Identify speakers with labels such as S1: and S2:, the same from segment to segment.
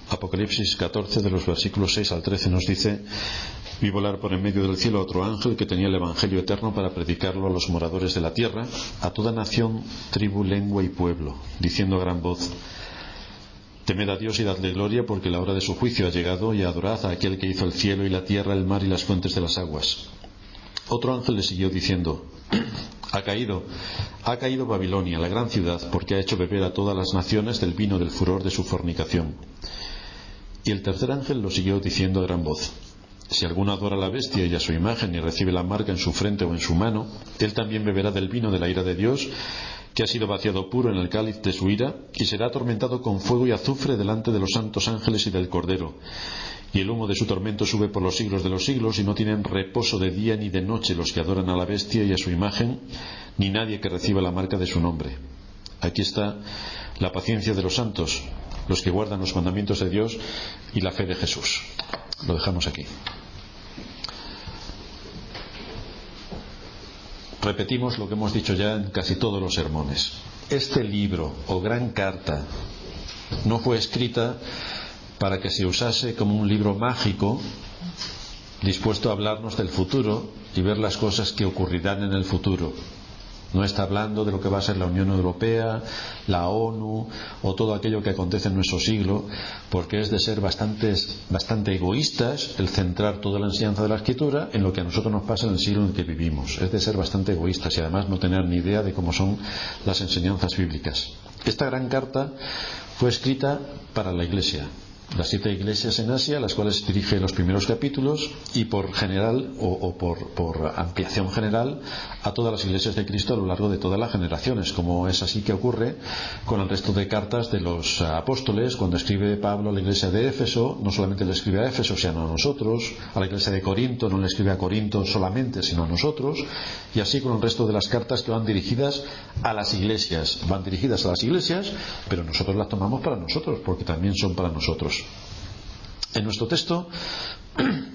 S1: Apocalipsis 14, de los versículos 6 al 13, nos dice: vi volar por en medio del cielo a otro ángel que tenía el evangelio eterno para predicarlo a los moradores de la tierra, a toda nación, tribu, lengua y pueblo, diciendo a gran voz: temed a Dios y dadle gloria, porque la hora de su juicio ha llegado, y adorad a aquel que hizo el cielo y la tierra, el mar y las fuentes de las aguas. Otro ángel le siguió diciendo: ha caído Babilonia, la gran ciudad, porque ha hecho beber a todas las naciones del vino del furor de su fornicación. Y el tercer ángel lo siguió diciendo a gran voz: si alguno adora a la bestia y a su imagen y recibe la marca en su frente o en su mano, él también beberá del vino de la ira de Dios, que ha sido vaciado puro en el cáliz de su ira, y será atormentado con fuego y azufre delante de los santos ángeles y del Cordero. Y el humo de su tormento sube por los siglos de los siglos, y no tienen reposo de día ni de noche los que adoran a la bestia y a su imagen, ni nadie que reciba la marca de su nombre. Aquí está la paciencia de los santos, los que guardan los mandamientos de Dios y la fe de Jesús. Lo dejamos aquí. Repetimos lo que hemos dicho ya en casi todos los sermones. Este libro o gran carta no fue escrita para que se usase como un libro mágico dispuesto a hablarnos del futuro y ver las cosas que ocurrirán en el futuro. No está hablando de lo que va a ser la Unión Europea, la ONU o todo aquello que acontece en nuestro siglo, porque es de ser bastante egoístas el centrar toda la enseñanza de la Escritura en lo que a nosotros nos pasa en el siglo en el que vivimos. Es de ser bastante egoístas y además no tener ni idea de cómo son las enseñanzas bíblicas. Esta gran carta fue escrita para la Iglesia, las 7 iglesias en Asia, a las cuales dirige los primeros capítulos, y por general o por ampliación general a todas las iglesias de Cristo a lo largo de todas las generaciones, como es así que ocurre con el resto de cartas de los apóstoles. Cuando escribe Pablo a la iglesia de Éfeso, no solamente le escribe a Éfeso, sino a nosotros. A la iglesia de Corinto no le escribe a Corinto solamente, sino a nosotros, y así con el resto de las cartas que van dirigidas a las iglesias. Van dirigidas a las iglesias, pero nosotros las tomamos para nosotros, porque también son para nosotros. En nuestro texto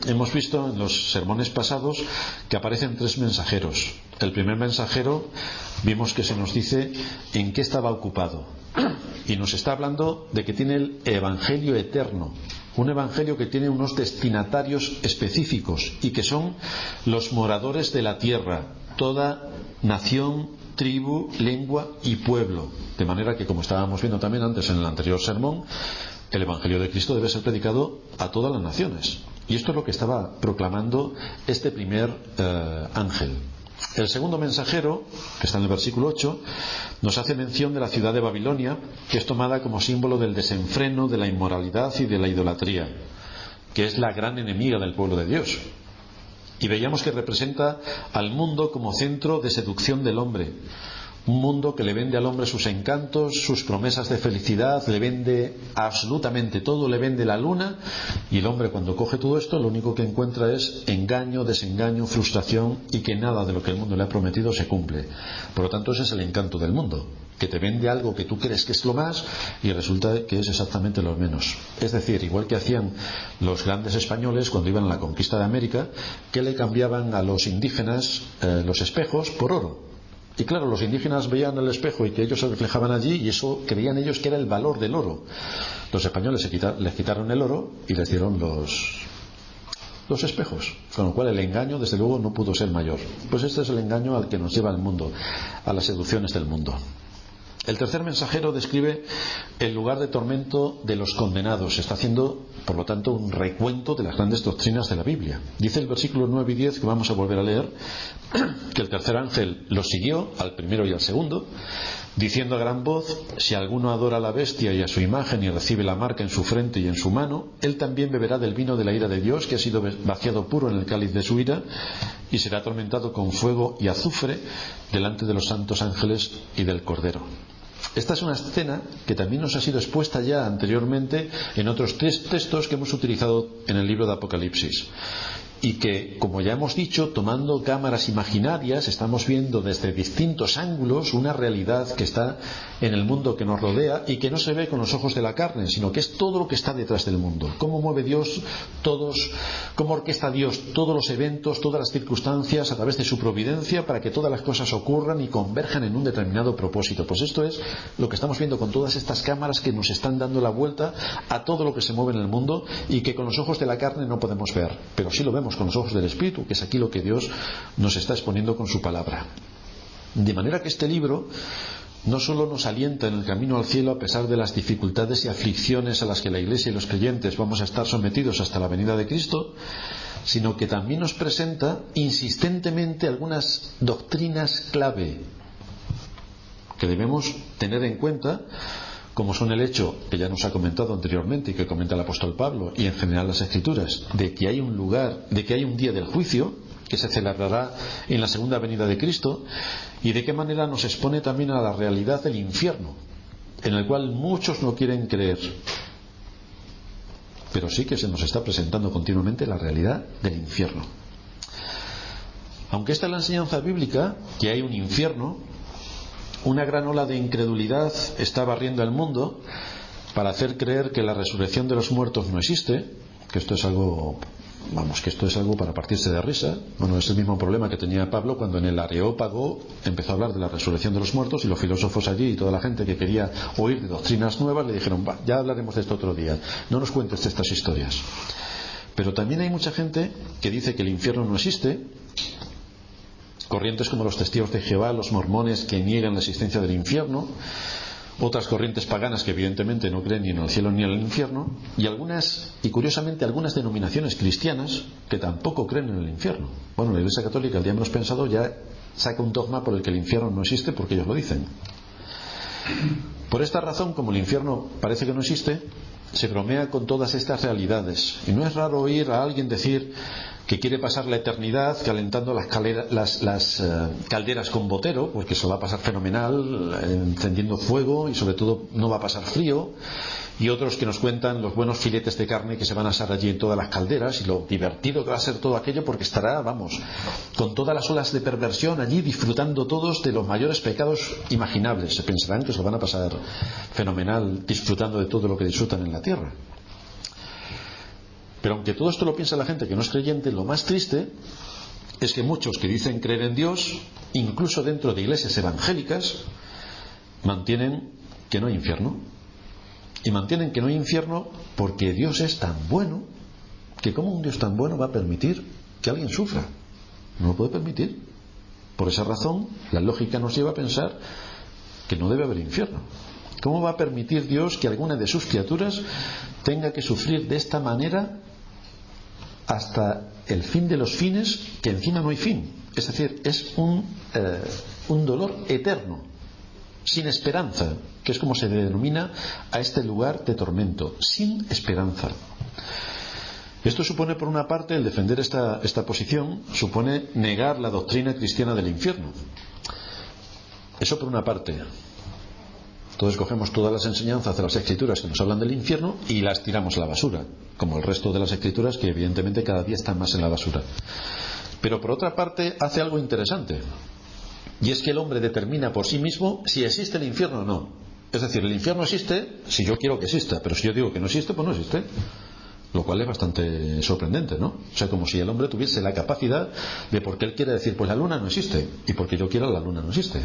S1: hemos visto en los sermones pasados que aparecen 3 mensajeros. El primer mensajero vimos que se nos dice en qué estaba ocupado, y nos está hablando de que tiene el evangelio eterno, un evangelio que tiene unos destinatarios específicos y que son los moradores de la tierra, toda nación, tribu, lengua y pueblo. De manera que, como estábamos viendo también antes en el anterior sermón, el evangelio de Cristo debe ser predicado a todas las naciones, y esto es lo que estaba proclamando este primer ángel. El segundo mensajero, que está en el versículo 8, nos hace mención de la ciudad de Babilonia, que es tomada como símbolo del desenfreno, de la inmoralidad y de la idolatría, que es la gran enemiga del pueblo de Dios. Y veíamos que representa al mundo como centro de seducción del hombre, un mundo que le vende al hombre sus encantos, sus promesas de felicidad, le vende absolutamente todo, le vende la luna, y el hombre, cuando coge todo esto, lo único que encuentra es engaño, desengaño, frustración, y que nada de lo que el mundo le ha prometido se cumple. Por lo tanto, ese es el encanto del mundo, que te vende algo que tú crees que es lo más y resulta que es exactamente lo menos. Es decir, igual que hacían los grandes españoles cuando iban a la conquista de América, que le cambiaban a los indígenas los espejos por oro. Y claro, los indígenas veían el espejo y que ellos se reflejaban allí, y eso creían ellos que era el valor del oro. Los españoles les quitaron el oro y les dieron los espejos, con lo cual el engaño desde luego no pudo ser mayor. Pues este es el engaño al que nos lleva el mundo, a las seducciones del mundo. El tercer mensajero describe el lugar de tormento de los condenados. Está haciendo, por lo tanto, un recuento de las grandes doctrinas de la Biblia. Dice el versículo 9 y 10, que vamos a volver a leer, que el tercer ángel los siguió, al primero y al segundo, diciendo a gran voz: si alguno adora a la bestia y a su imagen y recibe la marca en su frente y en su mano, él también beberá del vino de la ira de Dios, que ha sido vaciado puro en el cáliz de su ira, y será atormentado con fuego y azufre delante de los santos ángeles y del Cordero. Esta es una escena que también nos ha sido expuesta ya anteriormente en otros 3 textos que hemos utilizado en el libro de Apocalipsis. y que, como ya hemos dicho, tomando cámaras imaginarias estamos viendo desde distintos ángulos una realidad que está en el mundo que nos rodea y que no se ve con los ojos de la carne, sino que es todo lo que está detrás del mundo. Cómo mueve Dios cómo orquesta Dios todos los eventos, todas las circunstancias a través de su providencia para que todas las cosas ocurran y converjan en un determinado propósito. Pues esto es lo que estamos viendo con todas estas cámaras que nos están dando la vuelta a todo lo que se mueve en el mundo y que con los ojos de la carne no podemos ver, pero sí lo vemos con los ojos del Espíritu, que es aquí lo que Dios nos está exponiendo con su palabra. De manera que este libro no solo nos alienta en el camino al cielo a pesar de las dificultades y aflicciones a las que la Iglesia y los creyentes vamos a estar sometidos hasta la venida de Cristo, sino que también nos presenta insistentemente algunas doctrinas clave que debemos tener en cuenta, como son el hecho que ya nos ha comentado anteriormente y que comenta el apóstol Pablo y en general las Escrituras, de que hay un día del juicio que se celebrará en la segunda venida de Cristo, y de qué manera nos expone también a la realidad del infierno, en el cual muchos no quieren creer, pero sí que se nos está presentando continuamente la realidad del infierno. Aunque esta es la enseñanza bíblica, que hay un infierno, una gran ola de incredulidad está barriendo el mundo para hacer creer que la resurrección de los muertos no existe, que esto es algo para partirse de risa. Bueno, es el mismo problema que tenía Pablo cuando en el Areópago empezó a hablar de la resurrección de los muertos, y los filósofos allí y toda la gente que quería oír de doctrinas nuevas le dijeron: ya hablaremos de esto otro día, no nos cuentes estas historias. Pero también hay mucha gente que dice que el infierno no existe, corrientes como los testigos de Jehová, los mormones, que niegan la existencia del infierno, otras corrientes paganas que evidentemente no creen ni en el cielo ni en el infierno, y curiosamente algunas denominaciones cristianas que tampoco creen en el infierno. Bueno, la Iglesia Católica, el día menos pensado, ya saca un dogma por el que el infierno no existe, porque ellos lo dicen. Por esta razón, como el infierno parece que no existe, se bromea con todas estas realidades, y no es raro oír a alguien decir que quiere pasar la eternidad calentando las calderas con botero, porque se va a pasar fenomenal, encendiendo fuego, y sobre todo no va a pasar frío, y otros que nos cuentan los buenos filetes de carne que se van a asar allí en todas las calderas y lo divertido que va a ser todo aquello, porque estará, con todas las olas de perversión allí, disfrutando todos de los mayores pecados imaginables. Se pensarán que se lo van a pasar fenomenal disfrutando de todo lo que disfrutan en la tierra. Pero aunque todo esto lo piensa la gente que no es creyente, lo más triste es que muchos que dicen creer en Dios, incluso dentro de iglesias evangélicas, mantienen que no hay infierno. Y mantienen que no hay infierno porque Dios es tan bueno que, ¿cómo un Dios tan bueno va a permitir que alguien sufra? No lo puede permitir. Por esa razón, la lógica nos lleva a pensar que no debe haber infierno. ¿Cómo va a permitir Dios que alguna de sus criaturas tenga que sufrir de esta manera hasta el fin de los fines, que encima no hay fin? Es decir, es un dolor eterno, sin esperanza, que es como se denomina a este lugar de tormento, sin esperanza. Esto supone, por una parte, el defender esta posición supone negar la doctrina cristiana del infierno. Eso por una parte. Entonces cogemos todas las enseñanzas de las Escrituras que nos hablan del infierno y las tiramos a la basura, como el resto de las Escrituras, que evidentemente cada día están más en la basura. Pero por otra parte hace algo interesante, y es que el hombre determina por sí mismo si existe el infierno o no. Es decir, el infierno existe si yo quiero que exista, pero si yo digo que no existe, pues no existe. Lo cual es bastante sorprendente, ¿no? O sea, como si el hombre tuviese la capacidad de, porque él quiere decir, pues la luna no existe, y porque yo quiera la luna no existe.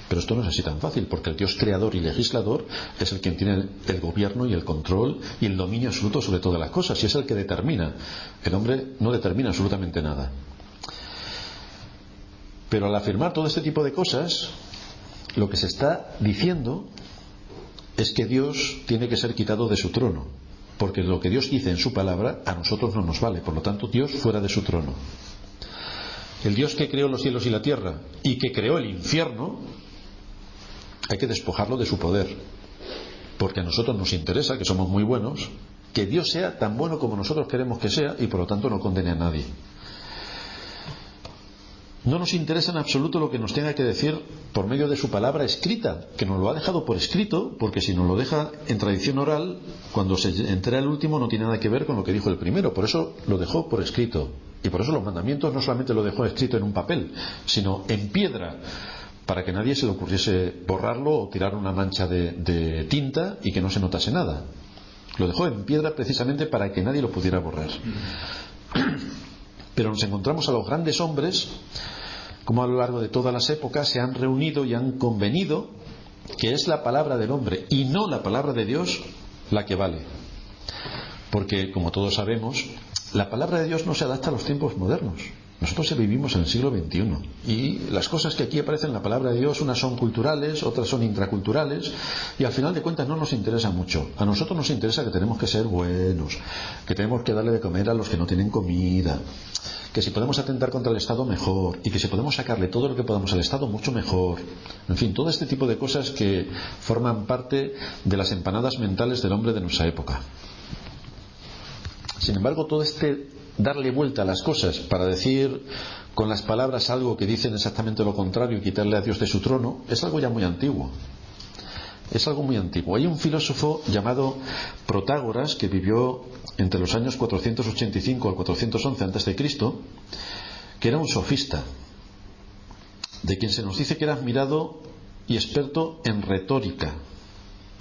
S1: Pero esto no es así tan fácil, porque el Dios creador y legislador es el quien tiene el gobierno y el control y el dominio absoluto sobre todas las cosas, y es el que determina. El hombre no determina absolutamente nada. Pero al afirmar todo este tipo de cosas, lo que se está diciendo es que Dios tiene que ser quitado de su trono, porque lo que Dios dice en su palabra a nosotros no nos vale. Por lo tanto, Dios fuera de su trono. El Dios que creó los cielos y la tierra y que creó el infierno, hay que despojarlo de su poder, porque a nosotros nos interesa, que somos muy buenos, que Dios sea tan bueno como nosotros queremos que sea, y por lo tanto no condene a nadie. No nos interesa en absoluto lo que nos tenga que decir por medio de su palabra escrita, que nos lo ha dejado por escrito, porque si nos lo deja en tradición oral, cuando se entera el último no tiene nada que ver con lo que dijo el primero. Por eso lo dejó por escrito. Y por eso los mandamientos no solamente lo dejó escrito en un papel, sino en piedra, para que nadie se le ocurriese borrarlo o tirar una mancha de tinta y que no se notase nada. Lo dejó en piedra precisamente para que nadie lo pudiera borrar. Pero nos encontramos a los grandes hombres como a lo largo de todas las épocas se han reunido y han convenido que es la palabra del hombre y no la palabra de Dios la que vale. Porque, como todos sabemos, la palabra de Dios no se adapta a los tiempos modernos. Nosotros vivimos en el siglo XXI y las cosas que aquí aparecen en la palabra de Dios, unas son culturales, otras son intraculturales, y al final de cuentas no nos interesa mucho. A nosotros nos interesa que tenemos que ser buenos, que tenemos que darle de comer a los que no tienen comida, que si podemos atentar contra el Estado mejor, y que si podemos sacarle todo lo que podamos al Estado mucho mejor. En fin, todo este tipo de cosas que forman parte de las empanadas mentales del hombre de nuestra época. Sin embargo, todo este darle vuelta a las cosas para decir con las palabras algo que dicen exactamente lo contrario y quitarle a Dios de su trono es algo ya muy antiguo. Es algo muy antiguo. Hay un filósofo llamado Protágoras que vivió entre los años 485 al 411 a.C., que era un sofista, de quien se nos dice que era admirado y experto en retórica,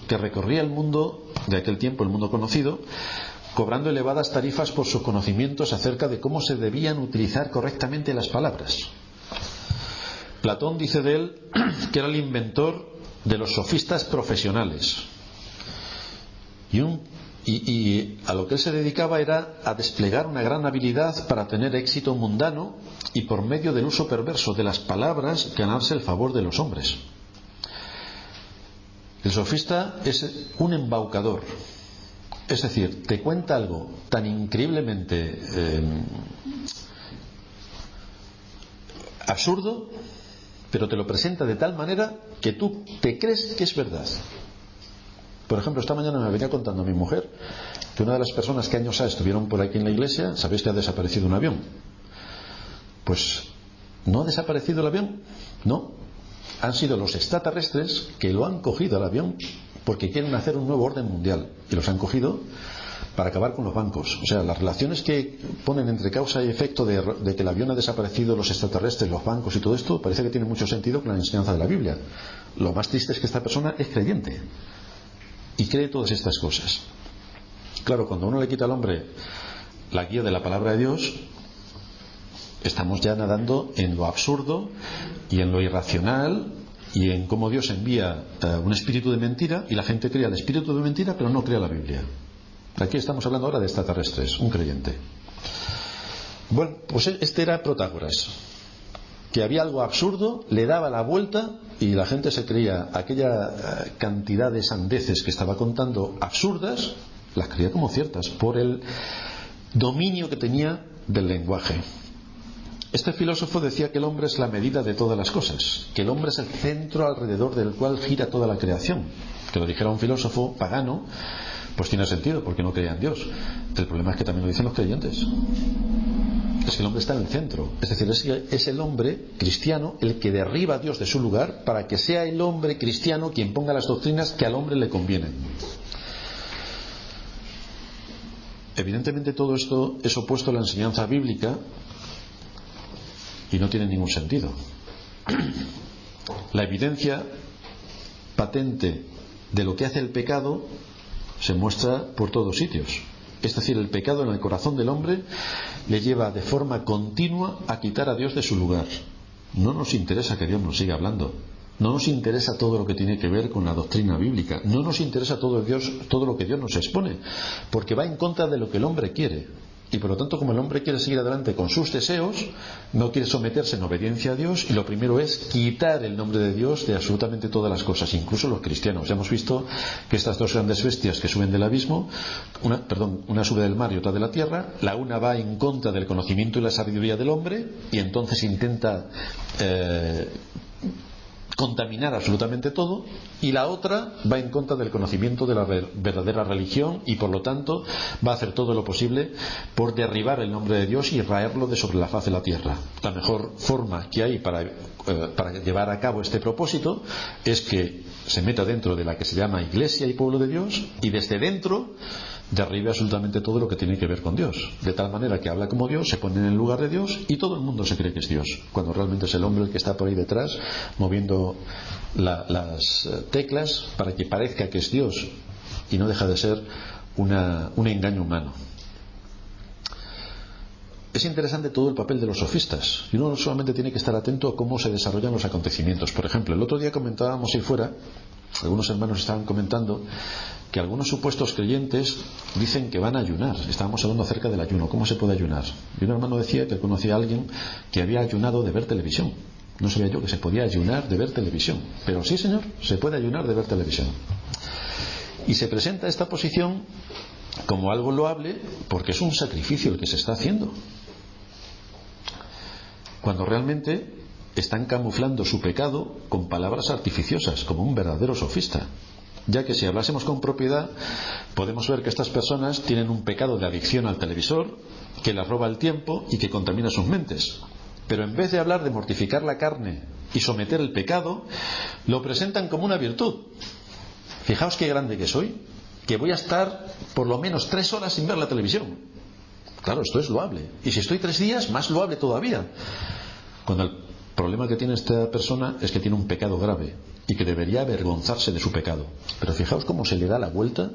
S1: que recorría el mundo de aquel tiempo, el mundo conocido, cobrando elevadas tarifas por sus conocimientos acerca de cómo se debían utilizar correctamente las palabras. Platón dice de él que era el inventor de los sofistas profesionales, y a lo que él se dedicaba era a desplegar una gran habilidad para tener éxito mundano y por medio del uso perverso de las palabras ganarse el favor de los hombres. El sofista es un embaucador. Es decir, te cuenta algo tan increíblemente absurdo, pero te lo presenta de tal manera que tú te crees que es verdad. Por ejemplo, esta mañana me venía contando mi mujer que una de las personas que años estuvieron por aquí en la iglesia, ¿sabéis que ha desaparecido un avión? Pues no ha desaparecido el avión, no. Han sido los extraterrestres que lo han cogido al avión porque quieren hacer un nuevo orden mundial y los han cogido para acabar con los bancos. O sea, las relaciones que ponen entre causa y efecto de que el avión ha desaparecido, los extraterrestres, los bancos y todo esto, parece que tiene mucho sentido con la enseñanza de la Biblia. Lo más triste es que esta persona es creyente y cree todas estas cosas. Claro, cuando uno le quita al hombre la guía de la palabra de Dios, estamos ya nadando en lo absurdo y en lo irracional y en cómo Dios envía un espíritu de mentira y la gente crea el espíritu de mentira pero no crea la Biblia. Aquí estamos hablando ahora de extraterrestres, un creyente. Bueno, pues este era Protágoras, que había algo absurdo, le daba la vuelta y la gente se creía aquella cantidad de sandeces que estaba contando absurdas, las creía como ciertas por el dominio que tenía del lenguaje. Este filósofo decía que el hombre es la medida de todas las cosas, que el hombre es el centro alrededor del cual gira toda la creación. Que lo dijera un filósofo pagano, pues tiene sentido, porque no creía en Dios. El problema es que también lo dicen los creyentes. Es que el hombre está en el centro. Es decir, es el hombre cristiano el que derriba a Dios de su lugar para que sea el hombre cristiano quien ponga las doctrinas que al hombre le convienen. Evidentemente todo esto es opuesto a la enseñanza bíblica y no tiene ningún sentido. La evidencia patente de lo que hace el pecado se muestra por todos sitios. Es decir, el pecado en el corazón del hombre le lleva de forma continua a quitar a Dios de su lugar. No nos interesa que Dios nos siga hablando. No nos interesa todo lo que tiene que ver con la doctrina bíblica. No nos interesa todo lo que Dios nos expone, porque va en contra de lo que el hombre quiere. Y por lo tanto, como el hombre quiere seguir adelante con sus deseos, no quiere someterse en obediencia a Dios, y lo primero es quitar el nombre de Dios de absolutamente todas las cosas, incluso los cristianos. Ya hemos visto que estas dos grandes bestias que suben del abismo, una sube del mar y otra de la tierra, la una va en contra del conocimiento y la sabiduría del hombre, y entonces intenta contaminar absolutamente todo, y la otra va en contra del conocimiento de la verdadera religión y por lo tanto va a hacer todo lo posible por derribar el nombre de Dios y raerlo de sobre la faz de la tierra. La mejor forma que hay para llevar a cabo este propósito es que se meta dentro de la que se llama Iglesia y pueblo de Dios, y desde dentro derribe absolutamente todo lo que tiene que ver con Dios, de tal manera que habla como Dios, se pone en el lugar de Dios y todo el mundo se cree que es Dios, cuando realmente es el hombre el que está por ahí detrás moviendo las teclas para que parezca que es Dios, y no deja de ser un engaño humano. Es interesante todo el papel de los sofistas, y uno solamente tiene que estar atento a cómo se desarrollan los acontecimientos. Por ejemplo, el otro día comentábamos ahí fuera, algunos hermanos estaban comentando que algunos supuestos creyentes dicen que van a ayunar. Estábamos hablando acerca del ayuno, cómo se puede ayunar, y un hermano decía que conocía a alguien que había ayunado de ver televisión. No sabía yo que se podía ayunar de ver televisión, pero sí, señor, se puede ayunar de ver televisión. Y se presenta esta posición como algo loable porque es un sacrificio el que se está haciendo, cuando realmente están camuflando su pecado con palabras artificiosas, como un verdadero sofista. Ya que si hablásemos con propiedad, podemos ver que estas personas tienen un pecado de adicción al televisor, que les roba el tiempo y que contamina sus mentes. Pero en vez de hablar de mortificar la carne y someter el pecado, lo presentan como una virtud. Fijaos qué grande que soy, que voy a estar por lo menos 3 horas sin ver la televisión. Claro, esto es loable. Y si estoy 3 días, más loable todavía. Cuando el problema que tiene esta persona es que tiene un pecado grave y que debería avergonzarse de su pecado. Pero fijaos cómo se le da la vuelta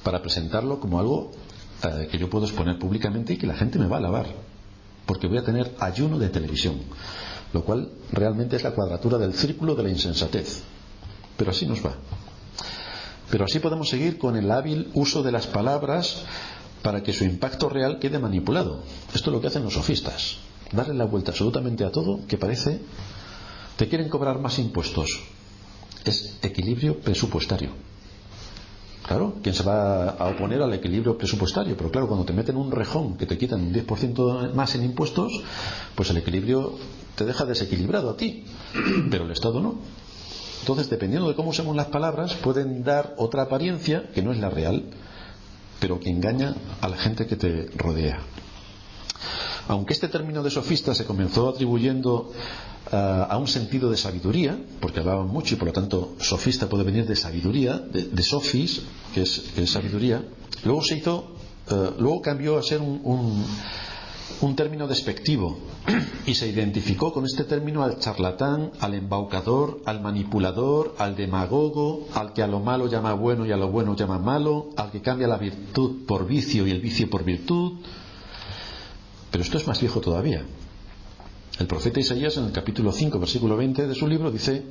S1: para presentarlo como algo que yo puedo exponer públicamente y que la gente me va a alabar, porque voy a tener ayuno de televisión, lo cual realmente es la cuadratura del círculo de la insensatez. Pero así nos va. Pero así podemos seguir con el hábil uso de las palabras para que su impacto real quede manipulado. Esto es lo que hacen los sofistas, darle la vuelta absolutamente a todo, que parece te quieren cobrar más impuestos. Es equilibrio presupuestario. Claro, ¿quién se va a oponer al equilibrio presupuestario? Pero claro, cuando te meten un rejón que te quitan un 10% más en impuestos, pues el equilibrio te deja desequilibrado a ti, pero el Estado no. Entonces, dependiendo de cómo usemos las palabras, pueden dar otra apariencia que no es la real, pero que engaña a la gente que te rodea. Aunque este término de sofista se comenzó atribuyendo a un sentido de sabiduría, porque hablaban mucho y por lo tanto sofista puede venir de sabiduría, de sofis, que es sabiduría, luego cambió a ser un término despectivo y se identificó con este término al charlatán, al embaucador, al manipulador, al demagogo, al que a lo malo llama bueno y a lo bueno llama malo, al que cambia la virtud por vicio y el vicio por virtud. Pero esto es más viejo todavía. El profeta Isaías, en el capítulo 5, versículo 20 de su libro, dice: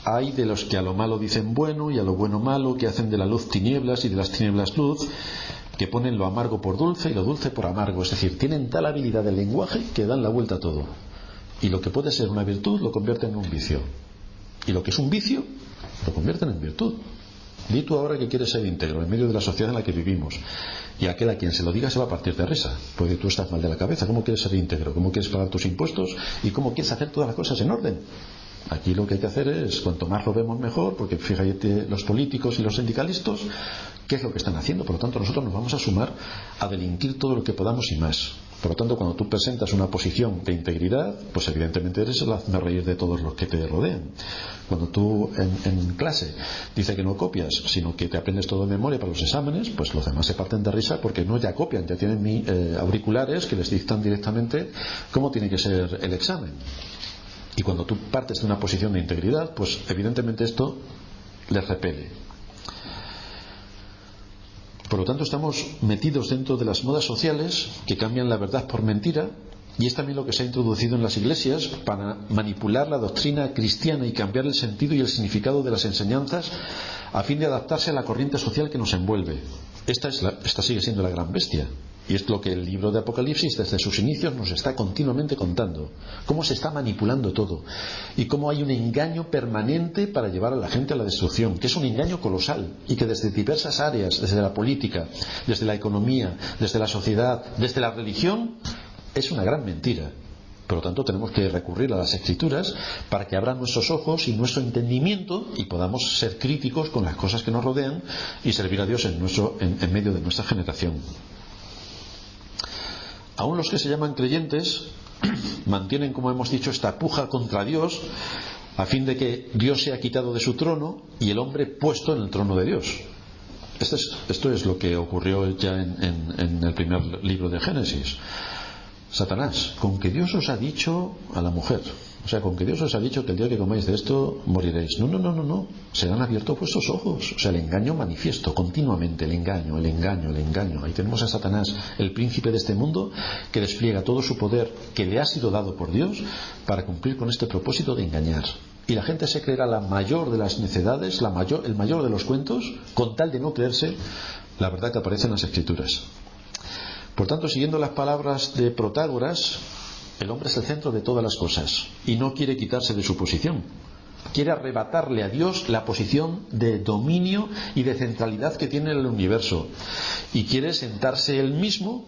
S1: hay de los que a lo malo dicen bueno y a lo bueno malo, que hacen de la luz tinieblas y de las tinieblas luz, que ponen lo amargo por dulce y lo dulce por amargo. Es decir, tienen tal habilidad del lenguaje que dan la vuelta a todo, y lo que puede ser una virtud lo convierten en un vicio, y lo que es un vicio lo convierten en virtud. Di tú ahora que quieres ser íntegro en medio de la sociedad en la que vivimos, y aquel a quien se lo diga se va a partir de risa, porque tú estás mal de la cabeza. ¿Cómo quieres ser íntegro? ¿Cómo quieres pagar tus impuestos? ¿Y cómo quieres hacer todas las cosas en orden? Aquí lo que hay que hacer es, cuanto más lo vemos mejor, porque fíjate, los políticos y los sindicalistas, ¿qué es lo que están haciendo? Por lo tanto, nosotros nos vamos a sumar a delinquir todo lo que podamos y más. Por lo tanto, cuando tú presentas una posición de integridad, pues evidentemente eres el hazmerreír de todos los que te rodean. Cuando tú en clase dices que no copias, sino que te aprendes todo de memoria para los exámenes, pues los demás se parten de risa porque no ya copian, ya tienen auriculares que les dictan directamente cómo tiene que ser el examen. Y cuando tú partes de una posición de integridad, pues evidentemente esto les repele. Por lo tanto, estamos metidos dentro de las modas sociales que cambian la verdad por mentira, y es también lo que se ha introducido en las iglesias para manipular la doctrina cristiana y cambiar el sentido y el significado de las enseñanzas a fin de adaptarse a la corriente social que nos envuelve. Esta sigue siendo la gran bestia, y es lo que el libro de Apocalipsis desde sus inicios nos está continuamente contando, cómo se está manipulando todo y cómo hay un engaño permanente para llevar a la gente a la destrucción, que es un engaño colosal, y que desde diversas áreas, desde la política, desde la economía, desde la sociedad, desde la religión, es una gran mentira. Por lo tanto, tenemos que recurrir a las Escrituras para que abran nuestros ojos y nuestro entendimiento y podamos ser críticos con las cosas que nos rodean y servir a Dios en medio de nuestra generación. Aún los que se llaman creyentes mantienen, como hemos dicho, esta puja contra Dios a fin de que Dios sea quitado de su trono y el hombre puesto en el trono de Dios. Esto es lo que ocurrió ya en el primer libro de Génesis. Satanás, con que Dios os ha dicho a la mujer, o sea, con que Dios os ha dicho que el día que comáis de esto moriréis. No. Se han abierto vuestros ojos. O sea, el engaño manifiesto, continuamente, el engaño. Ahí tenemos a Satanás, el príncipe de este mundo, que despliega todo su poder que le ha sido dado por Dios para cumplir con este propósito de engañar. Y la gente se creerá la mayor de las necedades, el mayor de los cuentos, con tal de no creerse la verdad que aparece en las Escrituras. Por tanto, siguiendo las palabras de Protágoras, el hombre es el centro de todas las cosas y no quiere quitarse de su posición. Quiere arrebatarle a Dios la posición de dominio y de centralidad que tiene en el universo, y quiere sentarse él mismo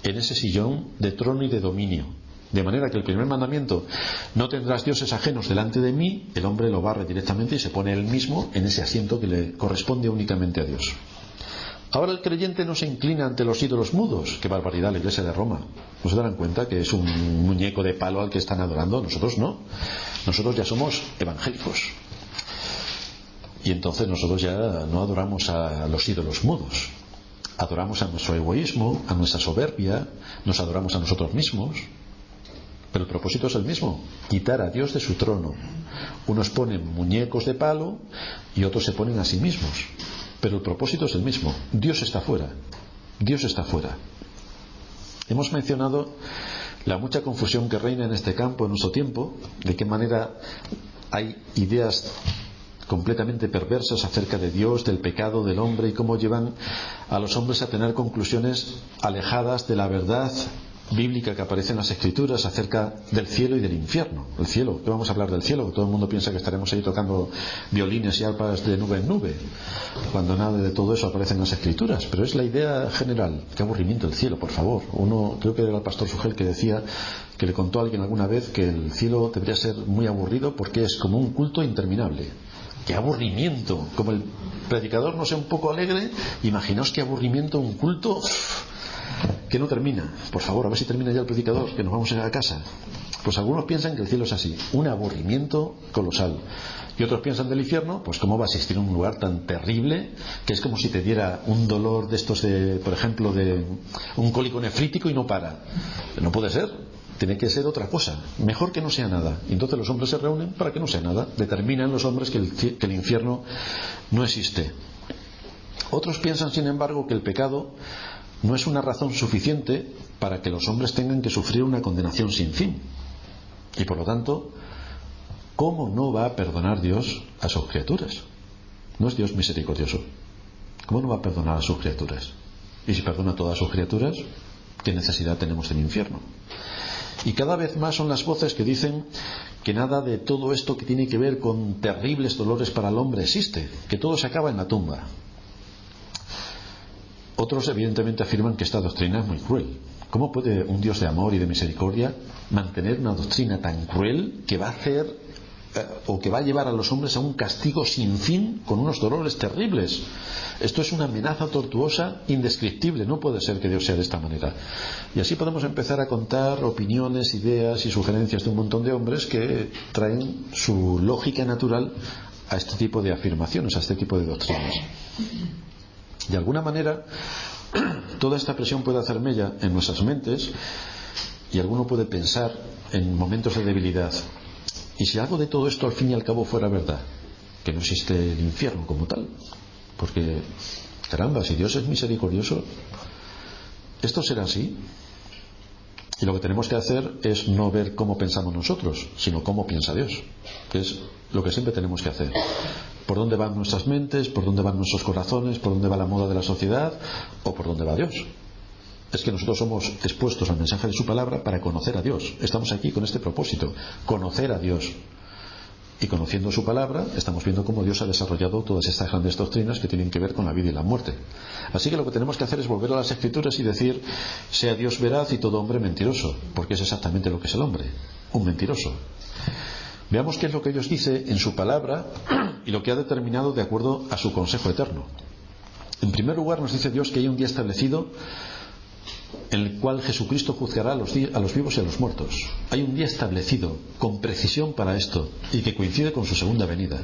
S1: en ese sillón de trono y de dominio. De manera que el primer mandamiento, no tendrás dioses ajenos delante de mí, el hombre lo barre directamente y se pone él mismo en ese asiento que le corresponde únicamente a Dios. Ahora el creyente no se inclina ante los ídolos mudos. ¡Qué barbaridad la Iglesia de Roma! ¿No se darán cuenta que es un muñeco de palo al que están adorando? Nosotros no. Nosotros ya somos evangélicos. Y entonces nosotros ya no adoramos a los ídolos mudos. Adoramos a nuestro egoísmo, a nuestra soberbia, nos adoramos a nosotros mismos. Pero el propósito es el mismo: quitar a Dios de su trono. Unos ponen muñecos de palo y otros se ponen a sí mismos. Pero el propósito es el mismo. Dios está fuera. Dios está fuera. Hemos mencionado la mucha confusión que reina en este campo en nuestro tiempo, de qué manera hay ideas completamente perversas acerca de Dios, del pecado, del hombre, y cómo llevan a los hombres a tener conclusiones alejadas de la verdad bíblica que aparece en las Escrituras acerca del cielo y del infierno. El cielo, ¿qué vamos a hablar del cielo? Todo el mundo piensa que estaremos ahí tocando violines y arpas de nube en nube, cuando nada de todo eso aparece en las Escrituras. Pero es la idea general. Qué aburrimiento el cielo, por favor. Creo que era el pastor Fugel que decía, que le contó a alguien alguna vez, que el cielo debería ser muy aburrido porque es como un culto interminable. ¡Qué aburrimiento! Como el predicador no sea un poco alegre, imaginaos qué aburrimiento un culto que no termina. Por favor, a ver si termina ya el predicador, que nos vamos a ir a casa. Pues algunos piensan que el cielo es así, un aburrimiento colosal. Y otros piensan del infierno, pues cómo va a existir un lugar tan terrible, que es como si te diera un dolor de estos de, por ejemplo, de un cólico nefrítico y no para. No puede ser, tiene que ser otra cosa, mejor que no sea nada. Y entonces los hombres se reúnen para que no sea nada. Determinan los hombres que el infierno no existe. Otros piensan, sin embargo, que el pecado no es una razón suficiente para que los hombres tengan que sufrir una condenación sin fin. Y por lo tanto, ¿cómo no va a perdonar Dios a sus criaturas? ¿No es Dios misericordioso? ¿Cómo no va a perdonar a sus criaturas? Y si perdona a todas sus criaturas, ¿qué necesidad tenemos del infierno? Y cada vez más son las voces que dicen que nada de todo esto que tiene que ver con terribles dolores para el hombre existe, que todo se acaba en la tumba. Otros evidentemente afirman que esta doctrina es muy cruel. ¿Cómo puede un Dios de amor y de misericordia mantener una doctrina tan cruel que va a hacer o que va a llevar a los hombres a un castigo sin fin con unos dolores terribles? Esto es una amenaza tortuosa indescriptible. No puede ser que Dios sea de esta manera. Y así podemos empezar a contar opiniones, ideas y sugerencias de un montón de hombres que traen su lógica natural a este tipo de afirmaciones, a este tipo de doctrinas. De alguna manera, toda esta presión puede hacer mella en nuestras mentes, y alguno puede pensar en momentos de debilidad: ¿y si algo de todo esto al fin y al cabo fuera verdad? Que no existe el infierno como tal. Porque, caramba, si Dios es misericordioso, ¿esto será así? Y lo que tenemos que hacer es no ver cómo pensamos nosotros, sino cómo piensa Dios, que es lo que siempre tenemos que hacer. ¿Por dónde van nuestras mentes? ¿Por dónde van nuestros corazones? ¿Por dónde va la moda de la sociedad? ¿O por dónde va Dios? Es que nosotros somos expuestos al mensaje de su palabra para conocer a Dios. Estamos aquí con este propósito: conocer a Dios. Y conociendo su palabra, estamos viendo cómo Dios ha desarrollado todas estas grandes doctrinas que tienen que ver con la vida y la muerte. Así que lo que tenemos que hacer es volver a las Escrituras y decir: sea Dios veraz y todo hombre mentiroso, porque es exactamente lo que es el hombre, un mentiroso. Veamos qué es lo que Dios dice en su palabra y lo que ha determinado de acuerdo a su consejo eterno. En primer lugar, nos dice Dios que hay un día establecido en el cual Jesucristo juzgará a los vivos y a los muertos. Hay un día establecido con precisión para esto y que coincide con su segunda venida.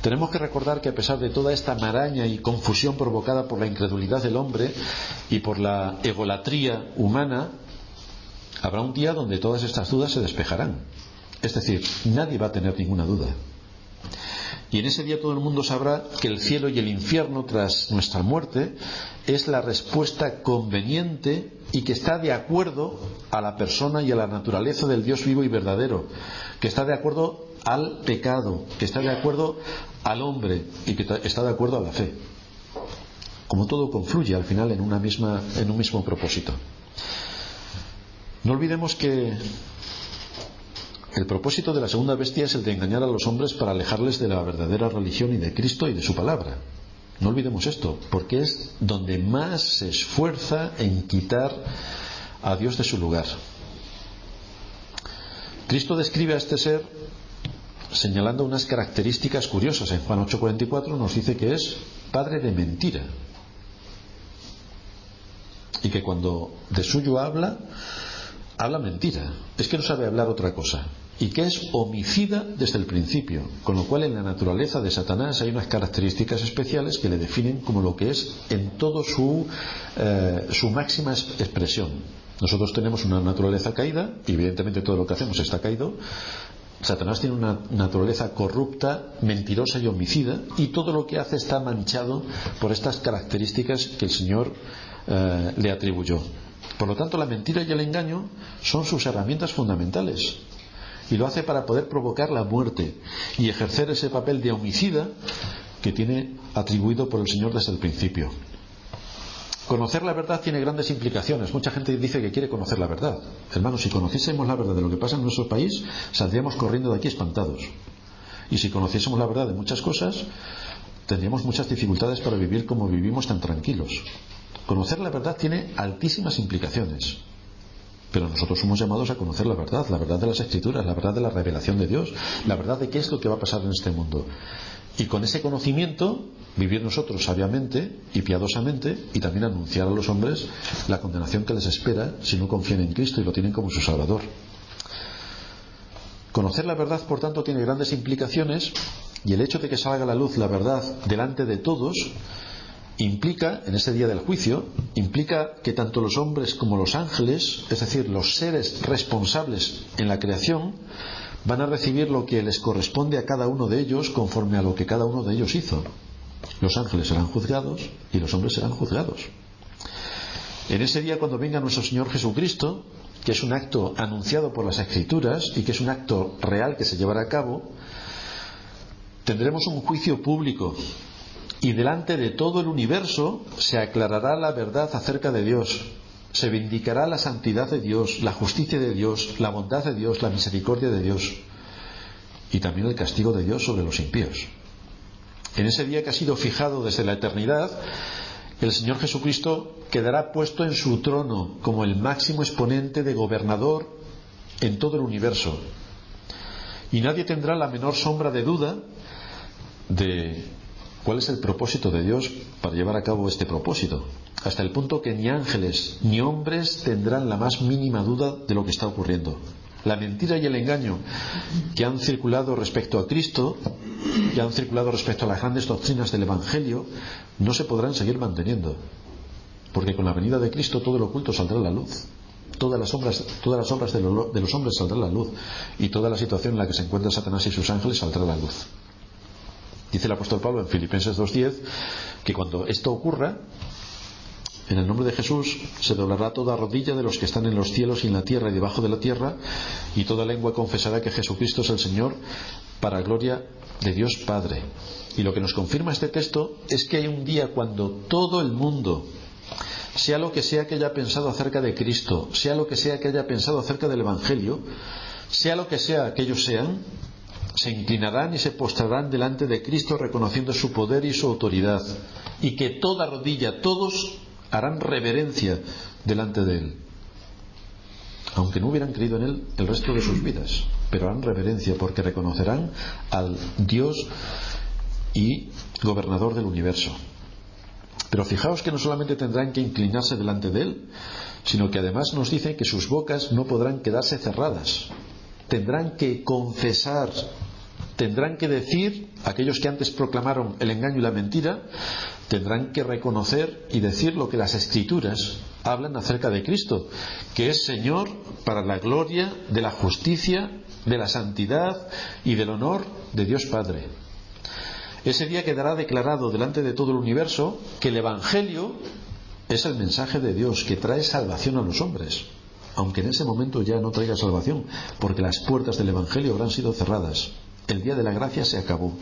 S1: Tenemos que recordar que a pesar de toda esta maraña y confusión provocada por la incredulidad del hombre y por la egolatría humana, habrá un día donde todas estas dudas se despejarán. Es decir, nadie va a tener ninguna duda. Y en ese día todo el mundo sabrá que el cielo y el infierno tras nuestra muerte es la respuesta conveniente y que está de acuerdo a la persona y a la naturaleza del Dios vivo y verdadero, que está de acuerdo al pecado, que está de acuerdo al hombre y que está de acuerdo a la fe. Como todo confluye al final en un mismo propósito. No olvidemos que el propósito de la segunda bestia es el de engañar a los hombres para alejarles de la verdadera religión y de Cristo y de su palabra. No olvidemos esto, porque es donde más se esfuerza en quitar a Dios de su lugar. Cristo describe a este ser señalando unas características curiosas. En Juan 8:44 nos dice que es padre de mentira y que cuando de suyo habla mentira, es que no sabe hablar otra cosa, y que es homicida desde el principio, con lo cual en la naturaleza de Satanás hay unas características especiales que le definen como lo que es en todo su máxima expresión. Nosotros tenemos una naturaleza caída, y evidentemente todo lo que hacemos está caído. Satanás tiene una naturaleza corrupta, mentirosa y homicida, y todo lo que hace está manchado por estas características que el Señor le atribuyó. Por lo tanto, la mentira y el engaño son sus herramientas fundamentales, y lo hace para poder provocar la muerte y ejercer ese papel de homicida que tiene atribuido por el Señor desde el principio. Conocer la verdad tiene grandes implicaciones. Mucha gente dice que quiere conocer la verdad. Hermanos, si conociésemos la verdad de lo que pasa en nuestro país, saldríamos corriendo de aquí espantados. Y si conociésemos la verdad de muchas cosas, tendríamos muchas dificultades para vivir como vivimos tan tranquilos. Conocer la verdad tiene altísimas implicaciones, pero nosotros somos llamados a conocer la verdad de las Escrituras, la verdad de la revelación de Dios, la verdad de qué es lo que va a pasar en este mundo. Y con ese conocimiento vivir nosotros sabiamente y piadosamente, y también anunciar a los hombres la condenación que les espera si no confían en Cristo y lo tienen como su Salvador. Conocer la verdad, por tanto, tiene grandes implicaciones, y el hecho de que salga a la luz la verdad delante de todos implica, en ese día del juicio, implica que tanto los hombres como los ángeles, es decir, los seres responsables en la creación, van a recibir lo que les corresponde a cada uno de ellos conforme a lo que cada uno de ellos hizo. Los ángeles serán juzgados y los hombres serán juzgados. En ese día, cuando venga nuestro Señor Jesucristo, que es un acto anunciado por las Escrituras y que es un acto real que se llevará a cabo, tendremos un juicio público. Y delante de todo el universo se aclarará la verdad acerca de Dios, se vindicará la santidad de Dios, la justicia de Dios, la bondad de Dios, la misericordia de Dios, y también el castigo de Dios sobre los impíos. En ese día que ha sido fijado desde la eternidad, el Señor Jesucristo quedará puesto en su trono como el máximo exponente de gobernador en todo el universo, y nadie tendrá la menor sombra de duda de ¿cuál es el propósito de Dios para llevar a cabo este propósito? Hasta el punto que ni ángeles ni hombres tendrán la más mínima duda de lo que está ocurriendo. La mentira y el engaño que han circulado respecto a Cristo, que han circulado respecto a las grandes doctrinas del Evangelio, no se podrán seguir manteniendo, porque con la venida de Cristo todo lo oculto saldrá a la luz. Todas las obras de los hombres saldrán a la luz, y toda la situación en la que se encuentran Satanás y sus ángeles saldrá a la luz. Dice el apóstol Pablo en Filipenses 2:10 que cuando esto ocurra, en el nombre de Jesús se doblará toda rodilla de los que están en los cielos y en la tierra y debajo de la tierra, y toda lengua confesará que Jesucristo es el Señor, para gloria de Dios Padre. Y lo que nos confirma este texto es que hay un día cuando todo el mundo, sea lo que sea que haya pensado acerca de Cristo, sea lo que sea que haya pensado acerca del Evangelio, sea lo que sea que ellos sean, se inclinarán y se postrarán delante de Cristo reconociendo su poder y su autoridad, y que toda rodilla, todos harán reverencia delante de Él, aunque no hubieran creído en Él el resto de sus vidas, pero harán reverencia porque reconocerán al Dios y gobernador del universo. Pero fijaos que no solamente tendrán que inclinarse delante de Él, sino que además nos dice que sus bocas no podrán quedarse cerradas. Tendrán que confesar, tendrán que decir, aquellos que antes proclamaron el engaño y la mentira, tendrán que reconocer y decir lo que las Escrituras hablan acerca de Cristo, que es Señor para la gloria de la justicia, de la santidad y del honor de Dios Padre. Ese día quedará declarado delante de todo el universo que el Evangelio es el mensaje de Dios que trae salvación a los hombres, aunque en ese momento ya no traiga salvación, porque las puertas del Evangelio habrán sido cerradas. El día de la gracia se acabó.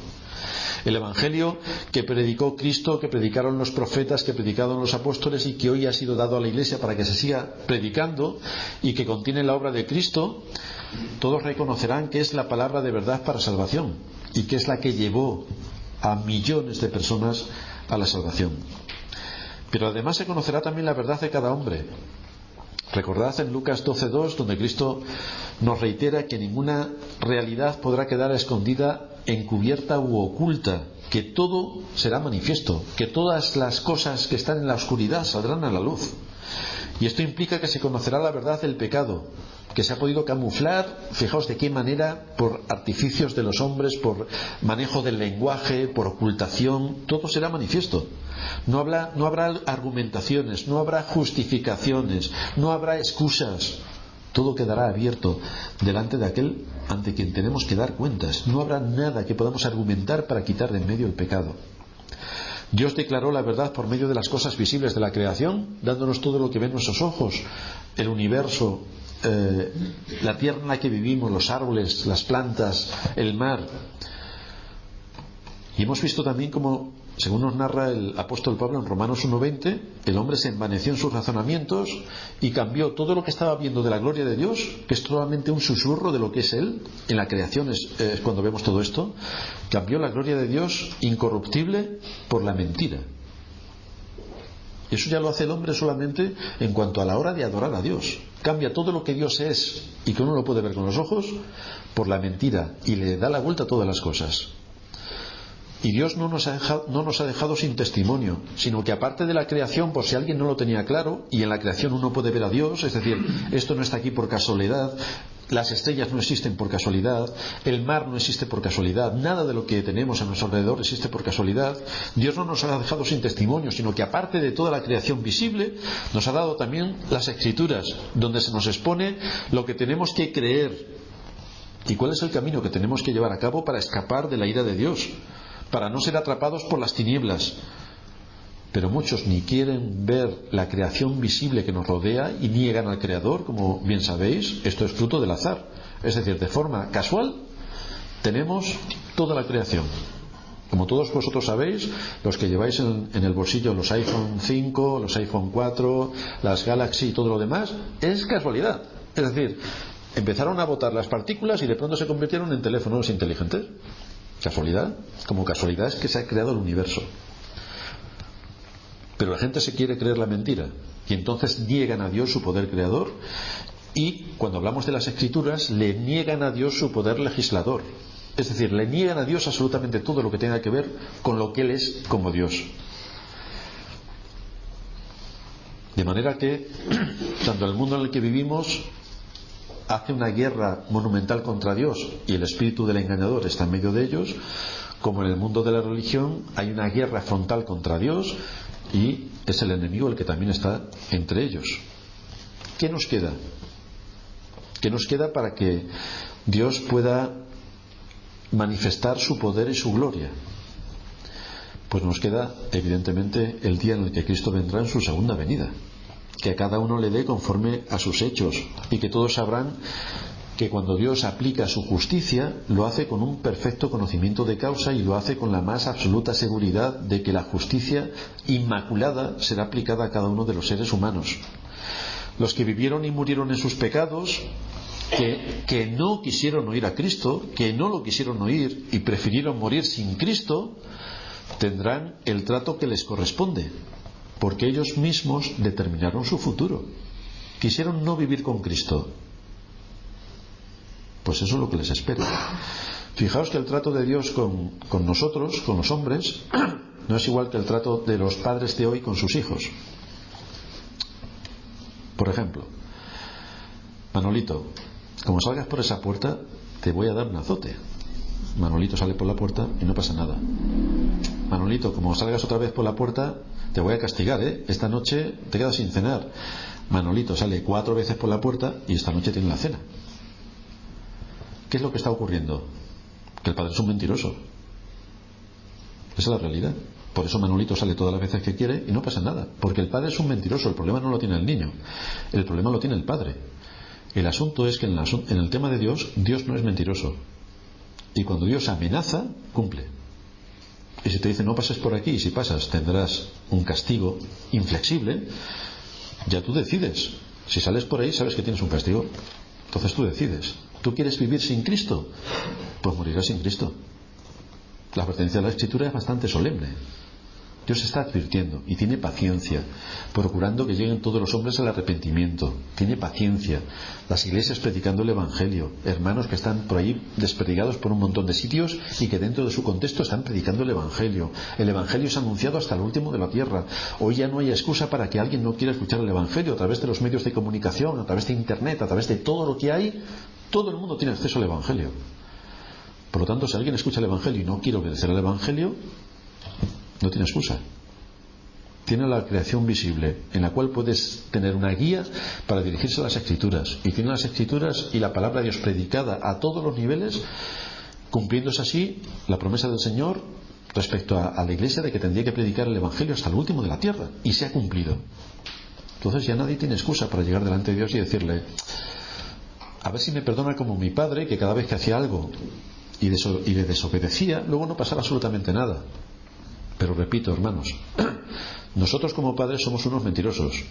S1: El Evangelio que predicó Cristo, que predicaron los profetas, que predicaron los apóstoles y que hoy ha sido dado a la Iglesia para que se siga predicando y que contiene la obra de Cristo, todos reconocerán que es la palabra de verdad para salvación y que es la que llevó a millones de personas a la salvación. Pero además se conocerá también la verdad de cada hombre. Recordad en Lucas 12:2, donde Cristo nos reitera que ninguna realidad podrá quedar escondida, encubierta u oculta, que todo será manifiesto, que todas las cosas que están en la oscuridad saldrán a la luz. Y esto implica que se conocerá la verdad del pecado, que se ha podido camuflar, fijaos de qué manera, por artificios de los hombres, por manejo del lenguaje, por ocultación, todo será manifiesto. No habrá argumentaciones, no habrá justificaciones, no habrá excusas. Todo quedará abierto delante de aquel ante quien tenemos que dar cuentas. No habrá nada que podamos argumentar para quitar de en medio el pecado. Dios declaró la verdad por medio de las cosas visibles de la creación, dándonos todo lo que ven nuestros ojos, el universo, la tierra en la que vivimos, los árboles, las plantas, el mar. Y hemos visto también como, según nos narra el apóstol Pablo en Romanos 1:20, el hombre se envaneció en sus razonamientos y cambió todo lo que estaba viendo de la gloria de Dios, que es totalmente un susurro de lo que es Él. En la creación es cuando vemos todo esto. Cambió la gloria de Dios incorruptible por la mentira. Eso ya lo hace el hombre solamente en cuanto a la hora de adorar a Dios. Cambia todo lo que Dios es y que uno lo puede ver con los ojos por la mentira y le da la vuelta a todas las cosas. Y Dios no nos ha dejado sin testimonio, sino que aparte de la creación, por si alguien no lo tenía claro, y en la creación uno puede ver a Dios, es decir, esto no está aquí por casualidad, las estrellas no existen por casualidad, el mar no existe por casualidad, nada de lo que tenemos a nuestro alrededor existe por casualidad. Dios no nos ha dejado sin testimonio, sino que aparte de toda la creación visible, nos ha dado también las Escrituras, donde se nos expone lo que tenemos que creer y cuál es el camino que tenemos que llevar a cabo para escapar de la ira de Dios, para no ser atrapados por las tinieblas. Pero muchos ni quieren ver la creación visible que nos rodea y niegan al Creador, como bien sabéis. Esto es fruto del azar, es decir, de forma casual tenemos toda la creación. Como todos vosotros sabéis, los que lleváis en el bolsillo los iPhone 5, los iPhone 4, las Galaxy y todo lo demás, es casualidad. Es decir, empezaron a botar las partículas y de pronto se convirtieron en teléfonos inteligentes. ¿Casualidad? Como casualidad es que se ha creado el universo. Pero la gente se quiere creer la mentira y entonces niegan a Dios su poder creador, y cuando hablamos de las Escrituras le niegan a Dios su poder legislador. Es decir, le niegan a Dios absolutamente todo lo que tenga que ver con lo que Él es como Dios. De manera que tanto el mundo en el que vivimos hace una guerra monumental contra Dios y el espíritu del engañador está en medio de ellos, como en el mundo de la religión hay una guerra frontal contra Dios y es el enemigo el que también está entre ellos. ¿Qué nos queda? ¿Qué nos queda para que Dios pueda manifestar su poder y su gloria? Pues nos queda evidentemente el día en el que Cristo vendrá en su segunda venida, que a cada uno le dé conforme a sus hechos, y que todos sabrán que cuando Dios aplica su justicia lo hace con un perfecto conocimiento de causa y lo hace con la más absoluta seguridad de que la justicia inmaculada será aplicada a cada uno de los seres humanos. Los que vivieron y murieron en sus pecados, que no quisieron oír a Cristo, que no lo quisieron oír y prefirieron morir sin Cristo, tendrán el trato que les corresponde, porque ellos mismos determinaron su futuro. Quisieron no vivir con Cristo, pues eso es lo que les espera. Fijaos que el trato de Dios con nosotros, con los hombres, no es igual que el trato de los padres de hoy con sus hijos. Por ejemplo, Manolito, como salgas por esa puerta, te voy a dar un azote. Manolito sale por la puerta y no pasa nada. Manolito, como salgas otra vez por la puerta, te voy a castigar, ¿eh? Esta noche te quedas sin cenar. Manolito sale 4 veces por la puerta y esta noche tiene la cena. ¿Qué es lo que está ocurriendo? Que el padre es un mentiroso. Esa es la realidad. Por eso Manolito sale todas las veces que quiere y no pasa nada. Porque el padre es un mentiroso. El problema no lo tiene el niño. El problema lo tiene el padre. El asunto es que en el tema de Dios, Dios no es mentiroso. Y cuando Dios amenaza, cumple. Y si te dice no pases por aquí, y si pasas tendrás un castigo inflexible, ya tú decides. Si sales por ahí sabes que tienes un castigo. Entonces tú decides. ¿Tú quieres vivir sin Cristo? Pues morirás sin Cristo. La advertencia de la Escritura es bastante solemne. Dios está advirtiendo y tiene paciencia, procurando que lleguen todos los hombres al arrepentimiento. Tiene paciencia. Las iglesias predicando el Evangelio, hermanos que están por ahí desperdigados por un montón de sitios y que dentro de su contexto están predicando el Evangelio. El Evangelio es anunciado hasta el último de la tierra. Hoy ya no hay excusa para que alguien no quiera escuchar el Evangelio a través de los medios de comunicación, a través de Internet, a través de todo lo que hay. Todo el mundo tiene acceso al Evangelio. Por lo tanto, si alguien escucha el Evangelio y no quiere obedecer al Evangelio, no tiene excusa. Tiene la creación visible, en la cual puedes tener una guía para dirigirse a las Escrituras. Y tiene las Escrituras y la palabra de Dios predicada a todos los niveles, cumpliéndose así la promesa del Señor respecto a la Iglesia de que tendría que predicar el Evangelio hasta el último de la tierra. Y se ha cumplido. Entonces ya nadie tiene excusa para llegar delante de Dios y decirle: a ver si me perdona como mi padre, que cada vez que hacía algo y le desobedecía, luego no pasaba absolutamente nada. Pero repito, hermanos, nosotros como padres somos unos mentirosos,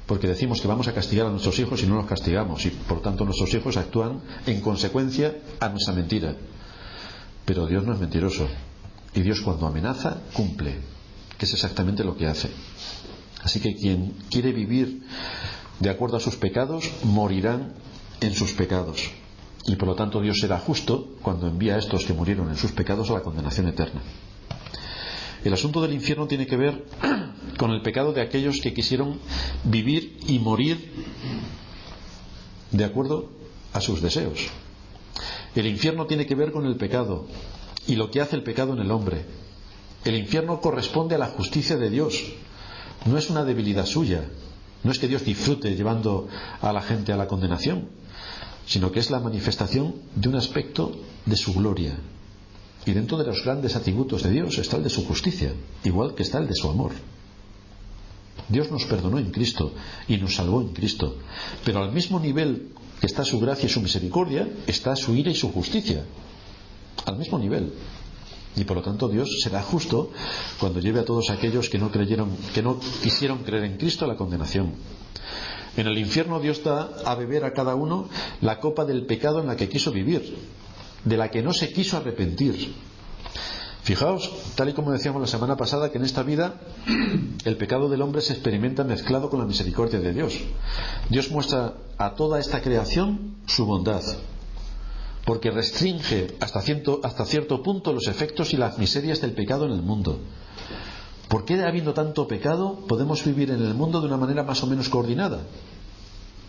S1: porque decimos que vamos a castigar a nuestros hijos y no los castigamos, y por tanto nuestros hijos actúan en consecuencia a nuestra mentira. Pero Dios no es mentiroso, y Dios cuando amenaza cumple, que es exactamente lo que hace. Así que quien quiere vivir de acuerdo a sus pecados morirán en sus pecados, y por lo tanto Dios será justo cuando envía a estos que murieron en sus pecados a la condenación eterna. El asunto del infierno tiene que ver con el pecado de aquellos que quisieron vivir y morir de acuerdo a sus deseos. El infierno tiene que ver con el pecado y lo que hace el pecado en el hombre. El infierno corresponde a la justicia de Dios. No es una debilidad suya. No es que Dios disfrute llevando a la gente a la condenación, sino que es la manifestación de un aspecto de su gloria. Y dentro de los grandes atributos de Dios está el de su justicia, igual que está el de su amor. Dios nos perdonó en Cristo y nos salvó en Cristo, pero al mismo nivel que está su gracia y su misericordia, está su ira y su justicia. Al mismo nivel. Y por lo tanto Dios será justo cuando lleve a todos aquellos que no quisieron creer en Cristo a la condenación. En el infierno Dios da a beber a cada uno la copa del pecado en la que quiso vivir, de la que no se quiso arrepentir. Fijaos, tal y como decíamos la semana pasada, que en esta vida el pecado del hombre se experimenta mezclado con la misericordia de Dios. Dios muestra a toda esta creación su bondad, porque restringe hasta cierto punto los efectos y las miserias del pecado en el mundo. ¿Por qué, habiendo tanto pecado, podemos vivir en el mundo de una manera más o menos coordinada?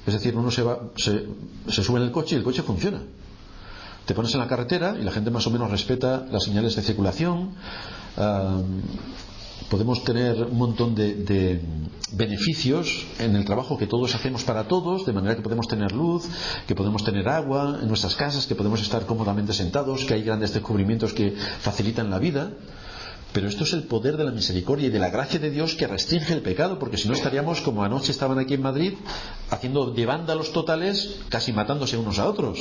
S1: Es decir, uno se sube en el coche y el coche funciona. Te pones en la carretera y la gente más o menos respeta las señales de circulación. Podemos tener un montón de beneficios en el trabajo que todos hacemos para todos, de manera que podemos tener luz, que podemos tener agua en nuestras casas, que podemos estar cómodamente sentados, que hay grandes descubrimientos que facilitan la vida. Pero esto es el poder de la misericordia y de la gracia de Dios que restringe el pecado, porque si no estaríamos como anoche estaban aquí en Madrid, haciendo de vándalos totales, casi matándose unos a otros.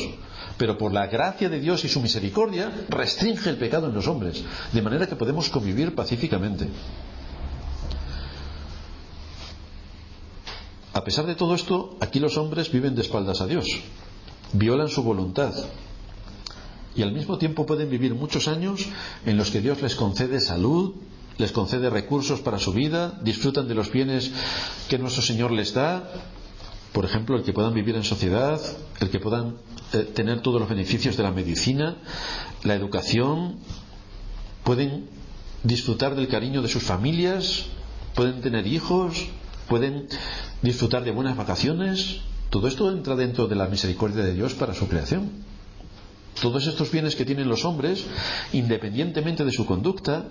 S1: Pero por la gracia de Dios y su misericordia restringe el pecado en los hombres, de manera que podemos convivir pacíficamente. A pesar de todo esto, aquí los hombres viven de espaldas a Dios, violan su voluntad, y al mismo tiempo pueden vivir muchos años en los que Dios les concede salud, les concede recursos para su vida, disfrutan de los bienes que nuestro Señor les da. Por ejemplo, el que puedan vivir en sociedad, el que puedan tener todos los beneficios de la medicina, la educación. Pueden disfrutar del cariño de sus familias, pueden tener hijos, pueden disfrutar de buenas vacaciones. Todo esto entra dentro de la misericordia de Dios para su creación. Todos estos bienes que tienen los hombres, independientemente de su conducta,